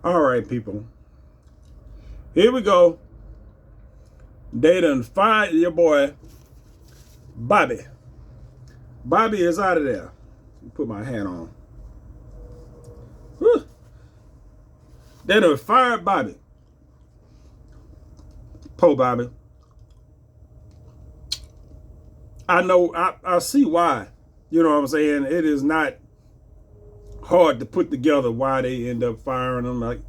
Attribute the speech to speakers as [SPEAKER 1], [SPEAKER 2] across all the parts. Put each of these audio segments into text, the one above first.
[SPEAKER 1] All right, people. Here we go. They done fired your boy, Bobby. Bobby is out of there. Put my hat on. Whew. They done fired Bobby. Poor Bobby. I know, I see why. You know what I'm saying? It is not hard to put together why they end up firing him. Like,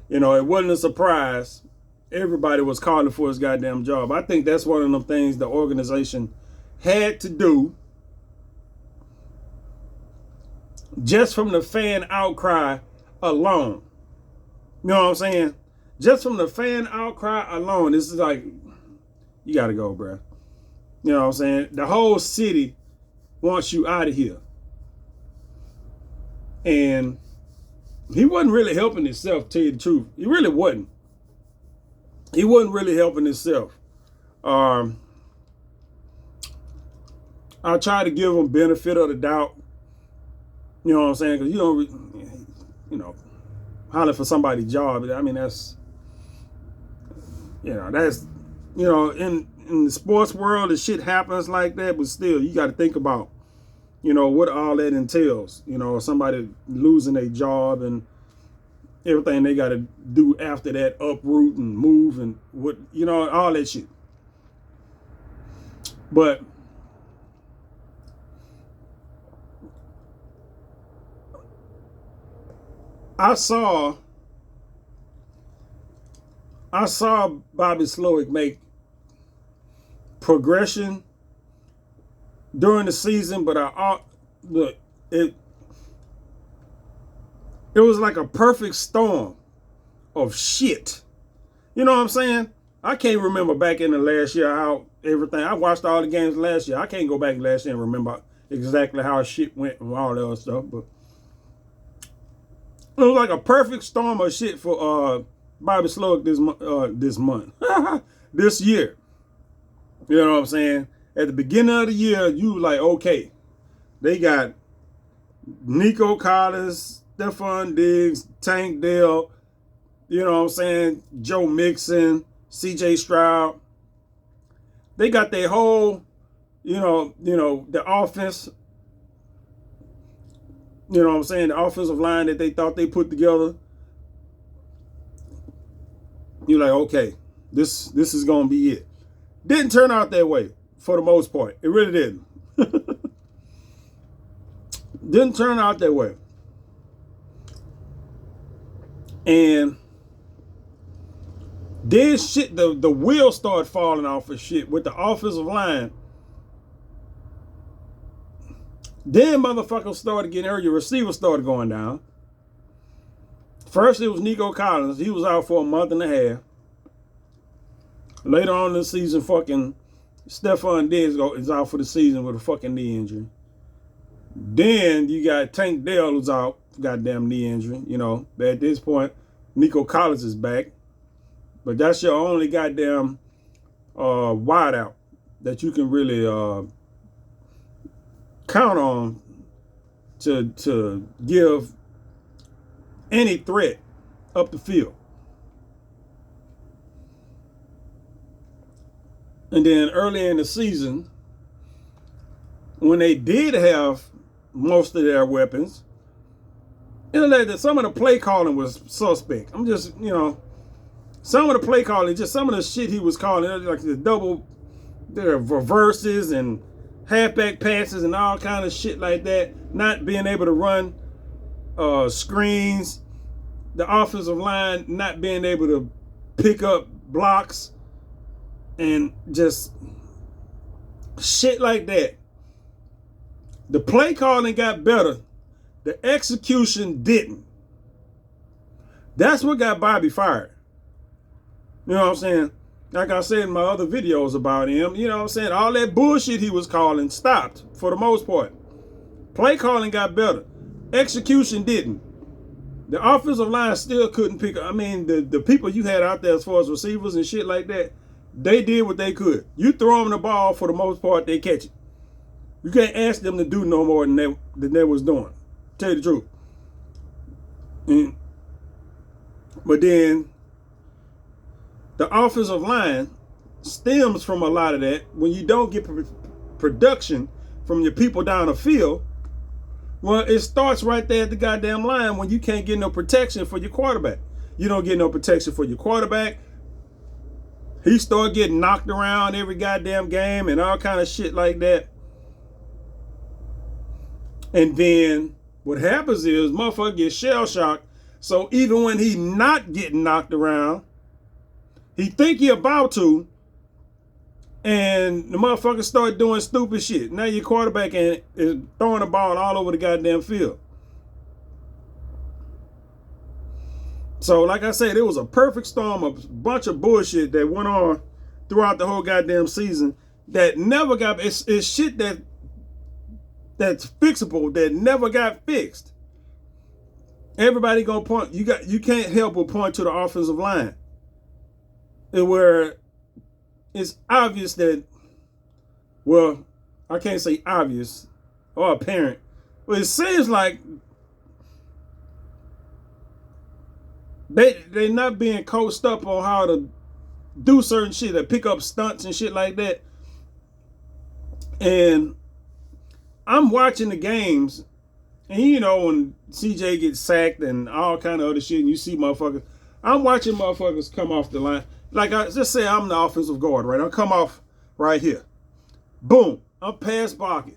[SPEAKER 1] it wasn't a surprise. Everybody was calling for his goddamn job. I think that's one of them things the organization had to do just from the fan outcry alone. You know what I'm saying? Just from the fan outcry alone, this is like, you got to go, bro. You know what I'm saying? The whole city wants you out of here. And he wasn't really helping himself, to tell you the truth. He really wasn't. He wasn't really helping himself. I try to give him benefit of the doubt. You know what I'm saying? Because you don't, holler for somebody's job. I mean, that's, in the sports world, the shit happens like that. But still, you got to think about, what all that entails. Somebody losing their job and everything they got to do after that, uproot and move and what, all that shit. But I saw Bobby Slowick make progression during the season, but it was like a perfect storm of shit. You know what I'm saying? I can't remember back in the last year how everything. I watched all the games last year. I can't go back last year and remember exactly how shit went and all that other stuff, but it was like a perfect storm of shit for Bobby Slowick this year. You know what I'm saying? At the beginning of the year, you were like, okay, they got Nico Collins, Stephon Diggs, Tank Dell, you know what I'm saying, Joe Mixon, CJ Stroud. They got their whole, the offense, you know what I'm saying, the offensive line that they thought they put together. You're like, okay, this is going to be it. Didn't turn out that way for the most part. It really didn't. Didn't turn out that way. And then shit, the wheels started falling off of shit with the offensive line. Then motherfuckers started getting hurt. Your receivers started going down. First it was Nico Collins. He was out for a month and a half. Later on in the season, fucking Stephon Diggs is out for the season with a fucking knee injury. Then you got Tank Dell who's out, goddamn knee injury. But at this point, Nico Collins is back. But that's your only goddamn wideout that you can really count on to give any threat up the field. And then early in the season, when they did have most of their weapons, some of the play calling was suspect. I'm just, some of the play calling, just some of the shit he was calling, like the reverses and halfback passes and all kind of shit like that, not being able to run screens, the offensive line not being able to pick up blocks, and just shit like that. The play calling got better. The execution didn't. That's what got Bobby fired. You know what I'm saying? Like I said in my other videos about him, you know what I'm saying? All that bullshit he was calling stopped for the most part. Play calling got better. Execution didn't. The offensive line still couldn't pick up. I mean, the people you had out there as far as receivers and shit like that, they did what they could. You throw them the ball, for the most part, they catch it. You can't ask them to do no more than they was doing. Tell you the truth. And But then the offensive line stems from a lot of that. When you don't get production from your people down the field, well, it starts right there at the goddamn line when you can't get no protection for your quarterback. You don't get no protection for your quarterback. He started getting knocked around every goddamn game and all kind of shit like that. And then what happens is motherfucker gets shell shocked. So even when he not getting knocked around, he think he about to, and the motherfucker start doing stupid shit. Now your quarterback is throwing the ball all over the goddamn field. So like I said, it was a perfect storm, a bunch of bullshit that went on throughout the whole goddamn season that never got, it's shit that's fixable that never got fixed. Everybody gonna point, you can't help but point to the offensive line. Where it's obvious that, well, I can't say obvious or apparent, but it seems like they're not being coached up on how to do certain shit, that pick up stunts and shit like that. And I'm watching the games, and you know when CJ gets sacked and all kind of other shit, and you see motherfuckers, I'm watching motherfuckers come off the line. Like I just say I'm the offensive guard, right? I'll come off right here. Boom. I'm past blocking.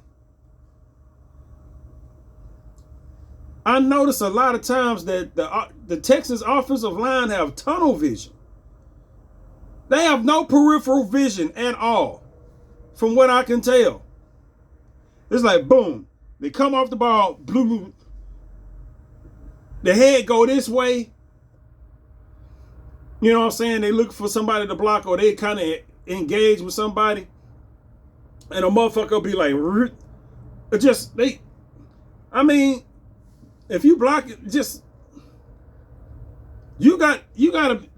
[SPEAKER 1] I notice a lot of times that the Texans offensive line have tunnel vision. They have no peripheral vision at all, from what I can tell. It's like, boom. They come off the ball, blue. The head go this way. You know what I'm saying? They look for somebody to block, or they kind of engage with somebody. And a motherfucker will be like, if you block it,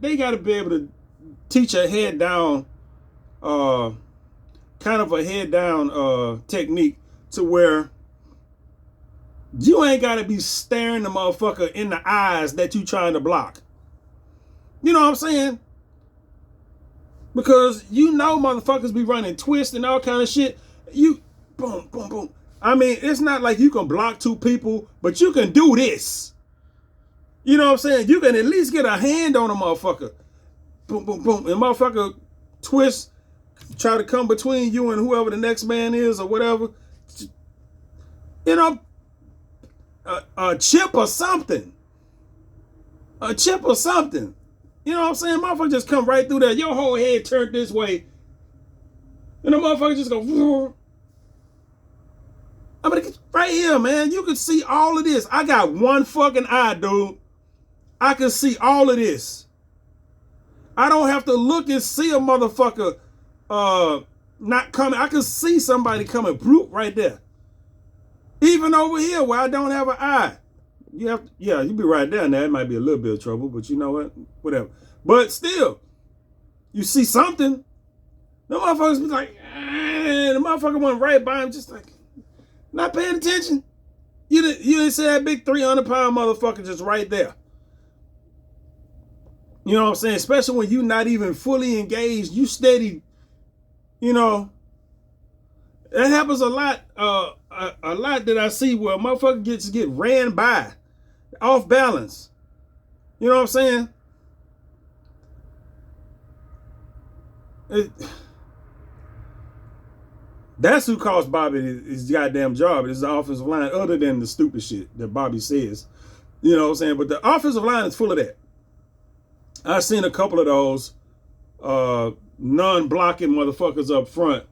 [SPEAKER 1] they gotta be able to teach a head down, kind of a head down technique to where you ain't gotta be staring the motherfucker in the eyes that you trying to block. You know what I'm saying? Because you know motherfuckers be running twists and all kind of shit. You, boom, boom, boom. I mean, it's not like you can block two people, but you can do this. You know what I'm saying? You can at least get a hand on a motherfucker. Boom, boom, boom. And motherfucker twist, try to come between you and whoever the next man is or whatever. You know, a chip or something. A chip or something. You know what I'm saying? Motherfucker just come right through there. Your whole head turned this way. And the motherfucker just go. I mean, right here, man. You can see all of this. I got one fucking eye, dude. I can see all of this. I don't have to look and see a motherfucker not coming. I can see somebody coming right there. Even over here where I don't have an eye. You be right there now. It might be a little bit of trouble, but you know what? Whatever. But still, you see something. The motherfuckers be like, the motherfucker went right by him, just like, not paying attention. You didn't see that big 300-pound motherfucker just right there. You know what I'm saying? Especially when you not even fully engaged, you steady. You know, that happens a lot. A lot that I see where a motherfucker get ran by, off balance. You know what I'm saying? That's who cost Bobby his goddamn job. It's the offensive line, other than the stupid shit that Bobby says. You know what I'm saying? But the offensive line is full of that. I've seen a couple of those non-blocking motherfuckers up front.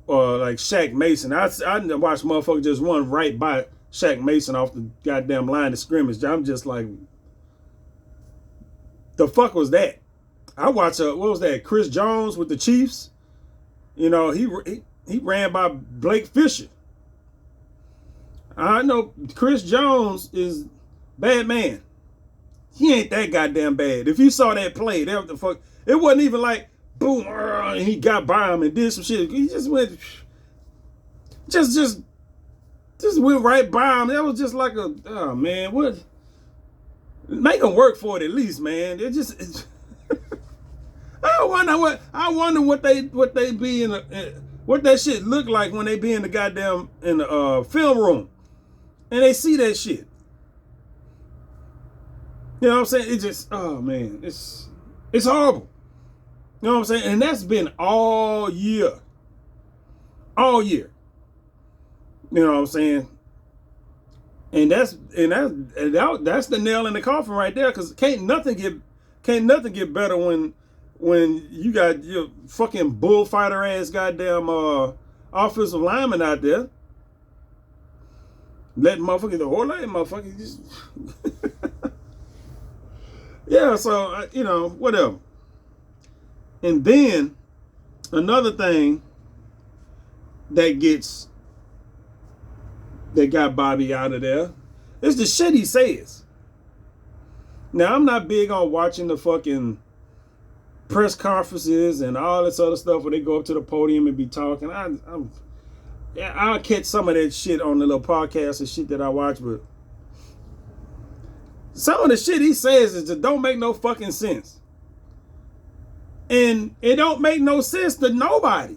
[SPEAKER 1] Like Shaq Mason. I watched motherfucker just run right by Shaq Mason off the goddamn line of scrimmage. I'm just like, the fuck was that? I watched, what was that, Chris Jones with the Chiefs? You know, he ran by Blake Fisher. I know Chris Jones is bad man. He ain't that goddamn bad. If you saw that play, that was the fuck. It wasn't even like, boom, and he got by him and did some shit. He just went, just went right by him. That was just like oh man, what? Make them work for it at least, man. I wonder what they be in what that shit look like when they be in the goddamn in the film room and they see that shit. You know what I'm saying? It just, oh man, it's horrible. You know what I'm saying? And that's been all year. All year. You know what I'm saying? And that's the nail in the coffin right there, because can't nothing get better when you got your fucking bullfighter ass goddamn offensive lineman out there letting motherfuckers the whole lot of motherfuckers just yeah, so you know, whatever. And then another thing that got Bobby out of there is the shit he says. Now, I'm not big on watching the fucking press conferences and all this other stuff where they go up to the podium and be talking. I'll catch some of that shit on the little podcast and shit that I watch, but some of the shit he says is just don't make no fucking sense. And it don't make no sense to nobody.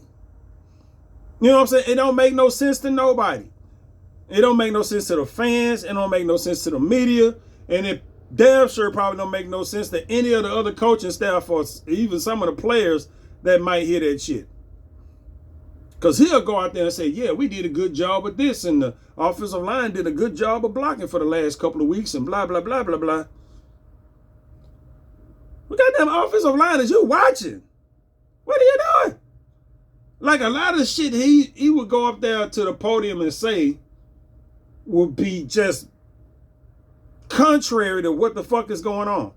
[SPEAKER 1] You know what I'm saying? It don't make no sense to nobody. It don't make no sense to the fans. It don't make no sense to the media. And it damn sure probably don't make no sense to any of the other coaching staff or even some of the players that might hear that shit. Because he'll go out there and say, yeah, we did a good job with this, and the offensive line did a good job of blocking for the last couple of weeks, and blah, blah, blah, blah, blah. What goddamn offensive line is you watching? What are you doing? Like, a lot of the shit he would go up there to the podium and say would be just contrary to what the fuck is going on.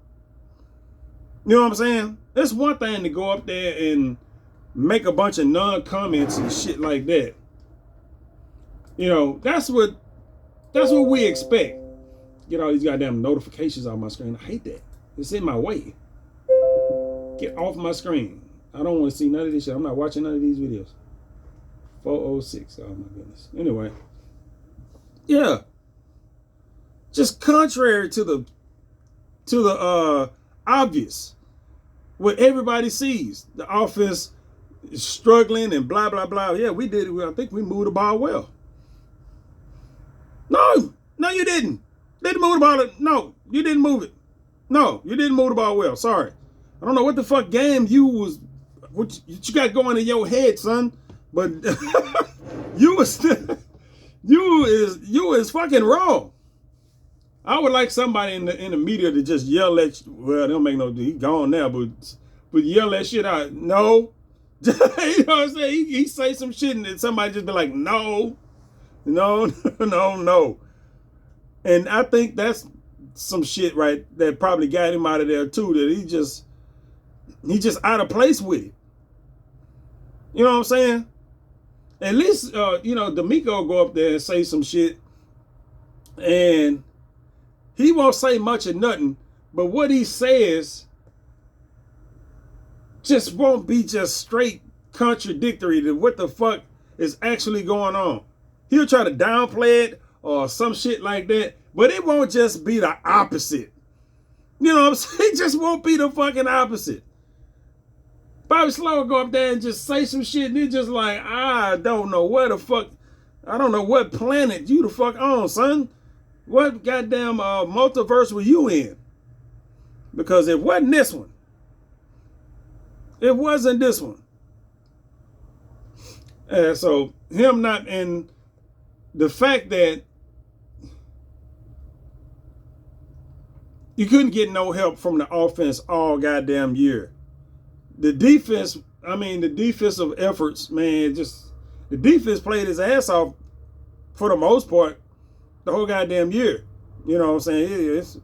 [SPEAKER 1] You know what I'm saying? It's one thing to go up there and make a bunch of non-comments and shit like that. You know, that's what we expect. Get all these goddamn notifications on my screen. I hate that. It's in my way. Get off my screen. I don't want to see none of this shit. I'm not watching none of these videos. 406. Oh my goodness. Anyway. Yeah. Just contrary to the obvious. What everybody sees. The offense is struggling and blah, blah, blah. Yeah, we did it. I think we moved the ball well. No, you didn't. Didn't move the ball. No, you didn't move it. No, you didn't move the ball well. Sorry. I don't know what the fuck game what you got going in your head, son. But you is fucking wrong. I would like somebody in the media to just yell at you. Well, they don't make no, he gone now, but yell that shit out. No. You know what I'm saying? He say some shit and somebody just be like, no. And I think that's some shit right that probably got him out of there too, that he just out of place with it. You know what I'm saying? At least, D'Amico go up there and say some shit, and he won't say much or nothing, but what he says just won't be just straight contradictory to what the fuck is actually going on. He'll try to downplay it or some shit like that, but it won't just be the opposite. You know what I'm saying? It just won't be the fucking opposite. Bobby Slow will go up there and just say some shit, and it's just like, I don't know where the fuck, I don't know what planet you the fuck on, son. What goddamn multiverse were you in? Because it wasn't this one. It wasn't this one. And so him not in the fact that you couldn't get no help from the offense all goddamn year. The defense, the defensive efforts, man, the defense played his ass off for the most part the whole goddamn year. You know what I'm saying? It's,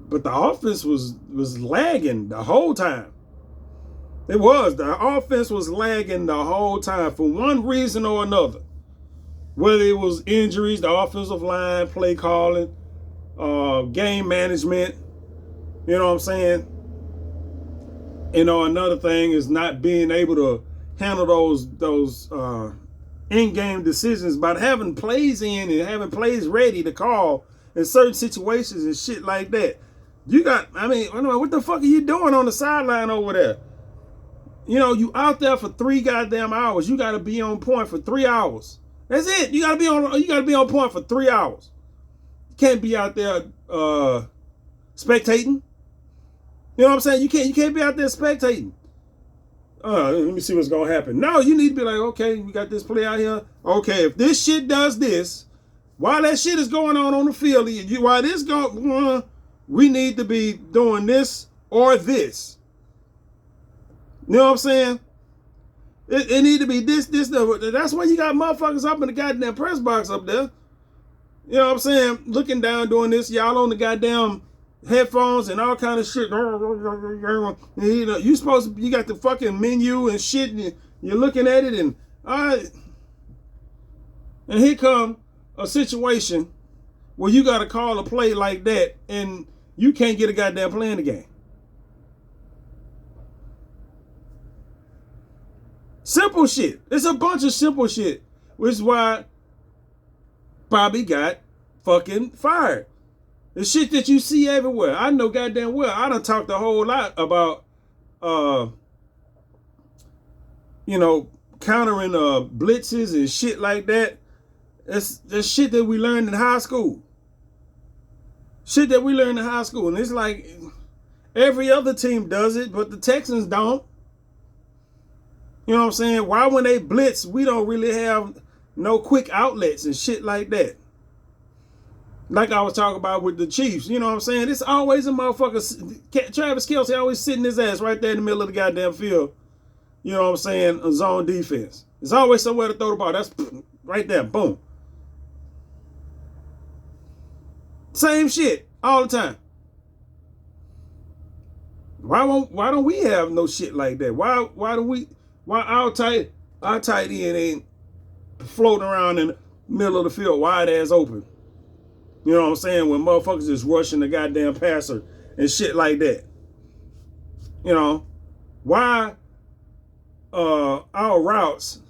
[SPEAKER 1] but the offense was lagging the whole time. It was. The offense was lagging the whole time for one reason or another. Whether it was injuries, the offensive line, play calling, game management, you know what I'm saying? Another thing is not being able to handle those in-game decisions about having plays in and having plays ready to call in certain situations and shit like that. You got, I mean, what the fuck are you doing on the sideline over there? You know, you out there for 3 goddamn hours. You got to be on point for 3 hours. That's it. You got to be on point for 3 hours. You can't be out there spectating. You know what I'm saying? You can't be out there spectating. Let me see what's gonna happen. No, you need to be like, okay, we got this play out here. Okay, if this shit does this, while that shit is going on the field, while this going, we need to be doing this or this. You know what I'm saying? It need to be this. That's why you got motherfuckers up in the goddamn press box up there. You know what I'm saying? Looking down, doing this. Y'all on the goddamn headphones and all kind of shit. You know, you got the fucking menu and shit, and you're looking at it, and and here come a situation where you got to call a play like that, and you can't get a goddamn play in the game. Simple shit. It's a bunch of simple shit, which is why Bobby got fucking fired. The shit that you see everywhere. I know goddamn well. I done talked a whole lot about, you know, countering blitzes and shit like that. It's shit that we learned in high school. Shit that we learned in high school. And it's like every other team does it, but the Texans don't. You know what I'm saying? Why when they blitz, we don't really have no quick outlets and shit like that. Like I was talking about with the Chiefs, you know what I'm saying? It's always a motherfucker. Travis Kelce always sitting his ass right there in the middle of the goddamn field. You know what I'm saying? A zone defense. There's always somewhere to throw the ball. That's right there. Boom. Same shit all the time. Why don't we have no shit like that? Why our tight end ain't floating around in the middle of the field wide ass open? You know what I'm saying? When motherfuckers just rushing the goddamn passer and shit like that. You know, why our routes,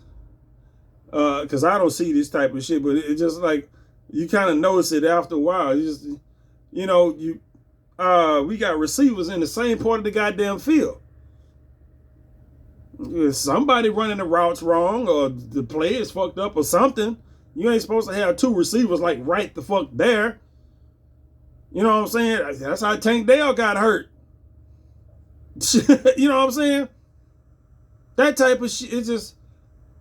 [SPEAKER 1] because I don't see this type of shit, but it's just like, you kind of notice it after a while. You just, you know, we got receivers in the same part of the goddamn field. If somebody running the routes wrong, or the play is fucked up or something, you ain't supposed to have 2 receivers like right the fuck there. You know what I'm saying? That's how Tank Dale got hurt. You know what I'm saying? That type of shit, it's just,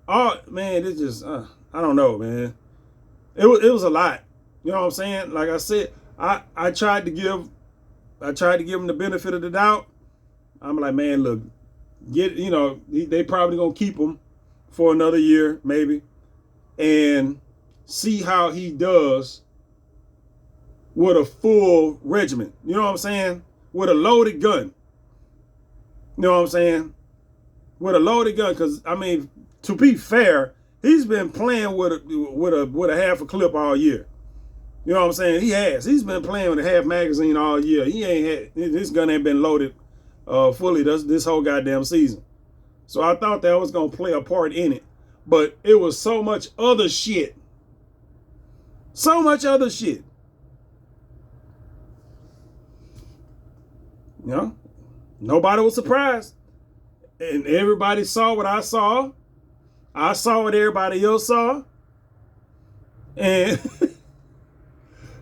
[SPEAKER 1] oh man, it's just, I don't know, man. It was a lot. You know what I'm saying? Like I said, I tried to give him the benefit of the doubt. I'm like, man, look, you know, they probably gonna keep him for another year, maybe, and see how he does with a full regiment. You know what I'm saying? With a loaded gun. You know what I'm saying? With a loaded gun, because I mean, to be fair, he's been playing with a half a clip all year. You know what I'm saying? He's been playing with a half magazine all year. His gun ain't been loaded fully this whole goddamn season. So I thought that was gonna play a part in it, but it was so much other shit. So much other shit. You know, nobody was surprised, and everybody saw what I saw. I saw what everybody else saw, and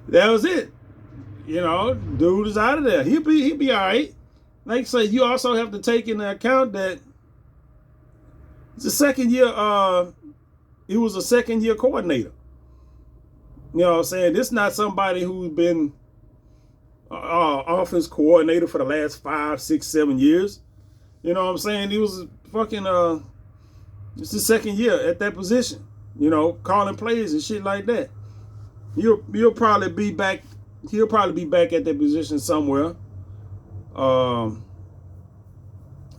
[SPEAKER 1] that was it. You know, dude is out of there. He'll be all right. Like I say, you also have to take into account that it's a second year. He was a second year coordinator. You know what I'm saying? This is not somebody who's been offense coordinator for the last 5, 6, 7 years. You know what I'm saying? He was fucking it's the second year at that position. You know, calling plays and shit like that. He'll probably be back. He'll probably be back at that position somewhere.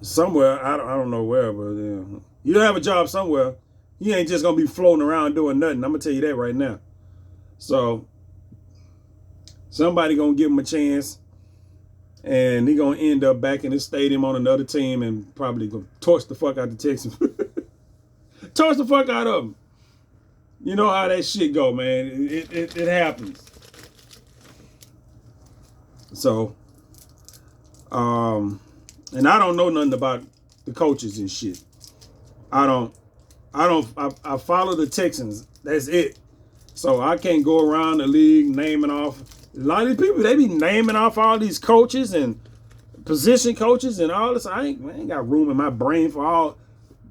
[SPEAKER 1] Somewhere, I don't know where, but yeah. He'll have a job somewhere. He ain't just gonna be floating around doing nothing. I'm gonna tell you that right now. So somebody gonna give him a chance, and he gonna end up back in his stadium on another team and probably gonna torch the fuck out the Texans. Torch the fuck out of them. You know how that shit go, man. It happens. So, and I don't know nothing about the coaches and shit. I don't. I follow the Texans. That's it. So I can't go around the league naming off. A lot of these people, they be naming off all these coaches and position coaches and all this. I ain't got room in my brain for all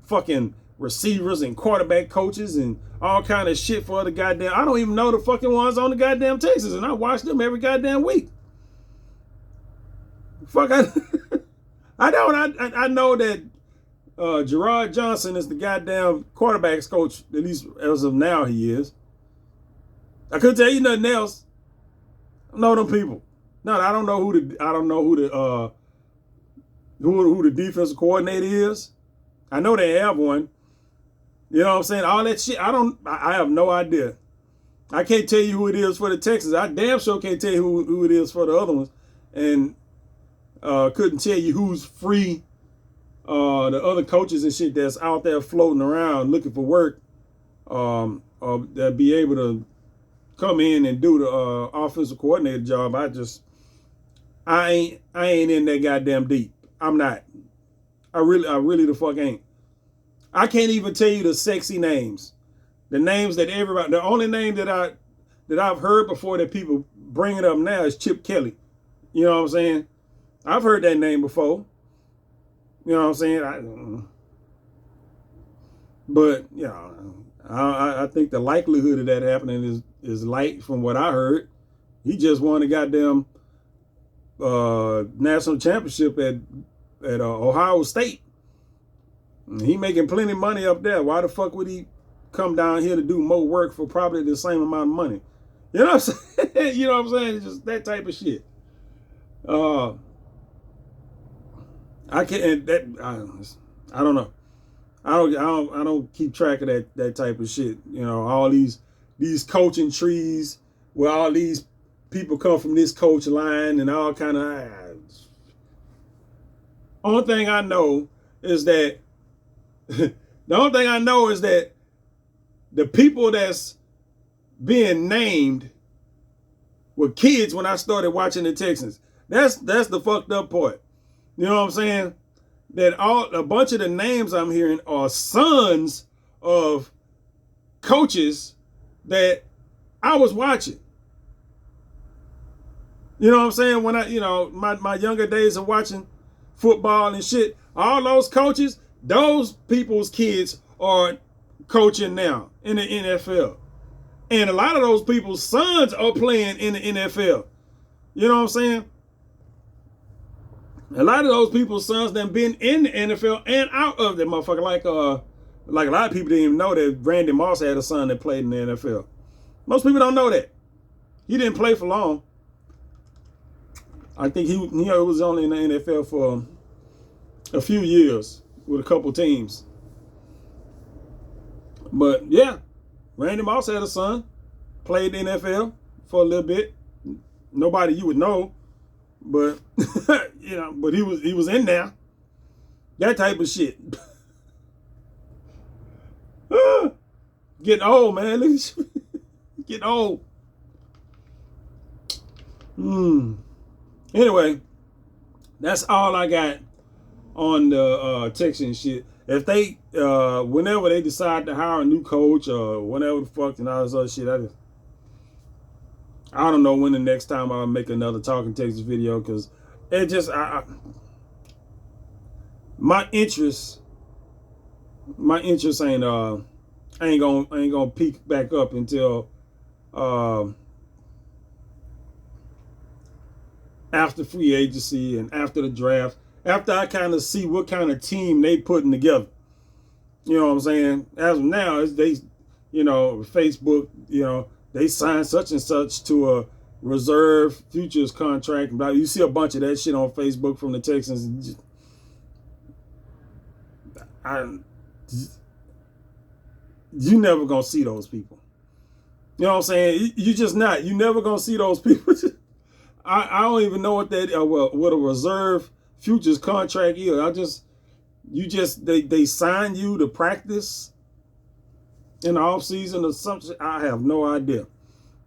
[SPEAKER 1] fucking receivers and quarterback coaches and all kind of shit for other goddamn. I don't even know the fucking ones on the goddamn Texans, and I watch them every goddamn week. Fuck, I don't. I know that Gerard Johnson is the goddamn quarterbacks coach, at least as of now he is. I couldn't tell you nothing else. I know them people. No, I don't know who the defensive coordinator is. I know they have one. You know what I'm saying? All that shit. I have no idea. I can't tell you who it is for the Texans. I damn sure can't tell you who it is for the other ones. And couldn't tell you who's free. The other coaches and shit that's out there floating around looking for work. That be able to come in and do the offensive coordinator job. I ain't in that goddamn deep. I'm not. I really the fuck ain't. I can't even tell you the sexy names. The names that everybody, the only name that I've heard before that people bring it up now is Chip Kelly. You know what I'm saying? I've heard that name before. You know what I'm saying? But you know, I think the likelihood of that happening is light from what I heard. He just won a goddamn national championship at Ohio State. He making plenty of money up there. Why the fuck would he come down here to do more work for probably the same amount of money? You know what I'm saying? You know what I'm saying? It's just that type of shit. I can't. I don't know. I don't keep track of that type of shit. You know, all these coaching trees where all these people come from this coach line and all kind of. Only thing I know is that the people that's being named were kids when I started watching the Texans. That's the fucked up part. You know what I'm saying? That a bunch of the names I'm hearing are sons of coaches that I was watching. You know what I'm saying? When my younger days of watching football and shit, all those coaches, those people's kids are coaching now in the NFL. And a lot of those people's sons are playing in the NFL. You know what I'm saying? A lot of those people's sons done been in the NFL and out of the motherfucker. Like a lot of people didn't even know that Randy Moss had a son that played in the NFL. Most people don't know that. He didn't play for long. I think he was only in the NFL for a few years with a couple teams. But yeah, Randy Moss had a son, played in the NFL for a little bit. Nobody you would know. But but he was in there. That type of shit. Getting old, man. Look at you. Getting old. Anyway, that's all I got on the Texans shit. If they whenever they decide to hire a new coach or whatever the fuck and all this other shit, I don't know when the next time I'll make another Talking Texas video, because it just my interest ain't gonna peak back up until after free agency and after the draft, after I kind of see what kind of team they putting together. You know what I'm saying? As of now, Facebook, they signed such and such to a reserve futures contract. You see a bunch of that shit on Facebook from the Texans. You never gonna see those people. You know what I'm saying? You just not. You never gonna see those people. I don't even know what a reserve futures contract is. They sign you to practice in the off season or something. I have no idea.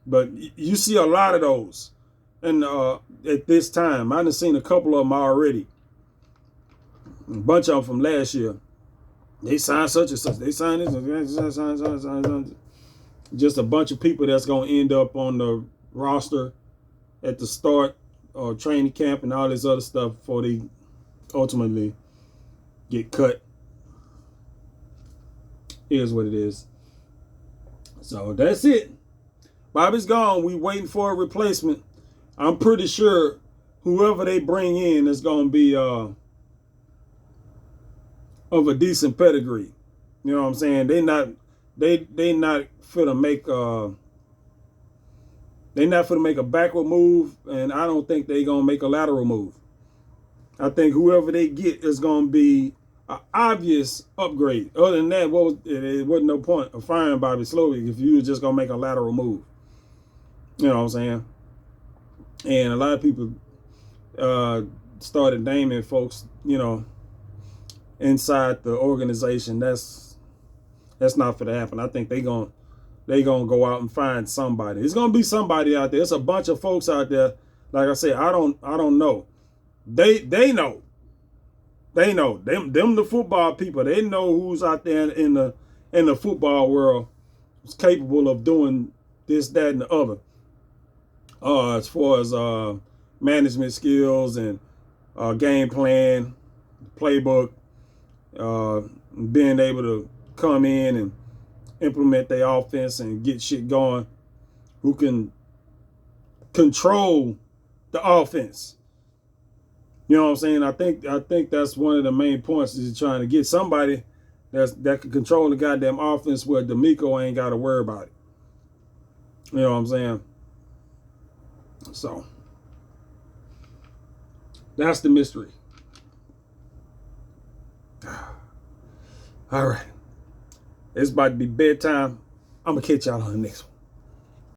[SPEAKER 1] But you see a lot of those, and at this time, I done seen a couple of them already. A bunch of them from last year. They signed such and such. They signed this. Just a bunch of people that's gonna end up on the roster at the start or training camp and all this other stuff before they ultimately get cut. Here's what it is. So that's it. Bobby's gone. We waiting for a replacement. I'm pretty sure whoever they bring in is gonna be of a decent pedigree. You know what I'm saying? They not fit to make they not for to make a backward move, and I don't think they gonna make a lateral move. I think whoever they get is gonna be an obvious upgrade. Other than that, it wasn't no point of firing Bobby Slowick if you was just gonna make a lateral move. You know what I'm saying? And a lot of people started naming folks, you know, inside the organization. That's not for to happen. I think they gonna go out and find somebody. It's gonna be somebody out there. It's a bunch of folks out there. Like I said, I don't know. They know. They know. Them the football people. They know who's out there in the football world who's capable of doing this, that, and the other. As far as management skills and game plan, playbook, being able to come in and implement their offense and get shit going, who can control the offense. You know what I'm saying? I think that's one of the main points is trying to get somebody that can control the goddamn offense where D'Amico ain't got to worry about it. You know what I'm saying? So that's the mystery. All right. It's about to be bedtime. I'm going to catch y'all on the next one.